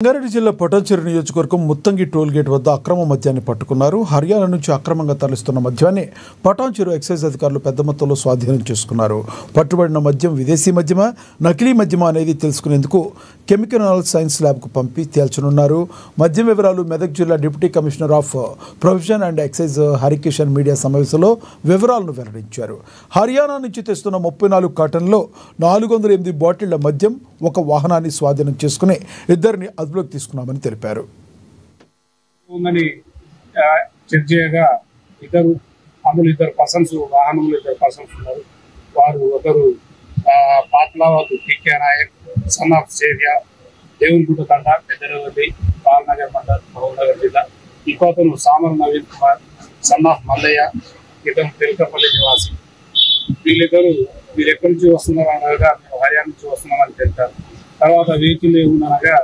రంగారెడ్డి జిల్లా పటాన్చెరు నియోజకవర్గం Muthangi toll gate వద్ద అక్రమ మద్యాన్ని పట్టుకున్నారు. హర్యానా నుంచి అక్రమంగా తరలిస్తున్న మద్యాన్ని పటాన్చెరు ఎక్సైజ్ అధికారులు పెద్ద మొత్తంలో స్వాధీనం చేసుకున్నారు. పట్టుబడిన మద్యం విదేశీ మద్యమా, నకిలీ మద్యమా అనేది తెలుసుకునేందుకు కెమికల్ సైన్స్ ల్యాబ్కు పంపి తేల్చనున్నారు. మద్యం వివరాలు మెదక్ జిల్లా deputy commissioner of prohibition and excise Harikishan media సమావేశంలో వివరాలను వెల్లడించారు. హర్యానా నుంచి తెస్తున్న 34 కాటన్లో 408 బాటిళ్ల మద్యం, ఒక వాహనాన్ని స్వాధీనం చేసుకుని ఇద్దరిని అదుపులోకి తీసుకున్నామని తెలిపారు. ఇద్దరు పర్సన్స్ వాహనంలో ఇద్దరు పర్సన్స్ ఉన్నారు. వారు ఒకరు పాట్లవాదు టీకే నాయక్ సన్ ఆఫ్ సేవ్య దేవునిగుట్ట తండ పెద్దరవల్లి బాలనగర్ మండల్ మహబూబ్నగర్ జిల్లా. ఇంకొకరు సామర్ నవీన్ కుమార్ సన్ ఆఫ్ మల్లయ్య ఇతను తెలకపల్లి నివాసి. వీరు ఎక్కడి నుంచి వస్తున్నారు అనగా మేము హర్యానా నుంచి వస్తున్నామని తెలిపారు. తర్వాత వెహికల్ ఏముందనగా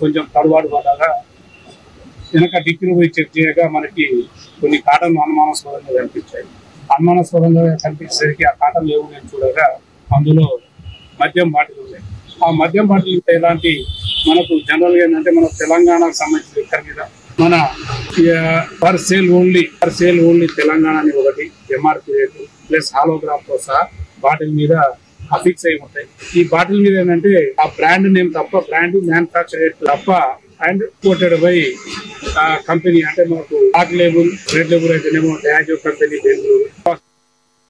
కొంచెం తడుబాటు పడ్డాగా వెనక డిక్కీలో పోయి చెక్ చేయగా మనకి కొన్ని కాటన్లు అనుమానాస్పదంగా కనిపించాయి. అనుమానాస్పదంగా కనిపించేసరికి ఆ కాటన్లు ఏమున్నాయని చూడగా అందులో మద్యం బాటిల్ ఉన్నాయి. ఆ మద్యం బాటిల్ ఎలాంటి మనకు జనరల్గా ఏంటంటే మన తెలంగాణకు సంబంధించిన ఇక్కడ మీద మన పర్ సేల్ ఓన్లీ తెలంగాణ అని ఒకటి ఎంఆర్పి రేటు ప్లస్ హాలోగ్రాఫ్తో సహా బాటిల్ మీద అఫిక్స్ అయి ఉంటాయి. ఈ బాటిల్ మీద ఏంటంటే ఆ బ్రాండ్ నేమ్ తప్ప, బ్రాండ్ మ్యానుఫ్యాక్చర్ రేట్ తప్ప అండ్ కోటెడ్ బై కంపెనీ అంటే మనకు బ్లాక్ లేబుల్, రెడ్ లేబుల్ అయితేనేమో డయాజో కంపెనీ బెంగళూరు.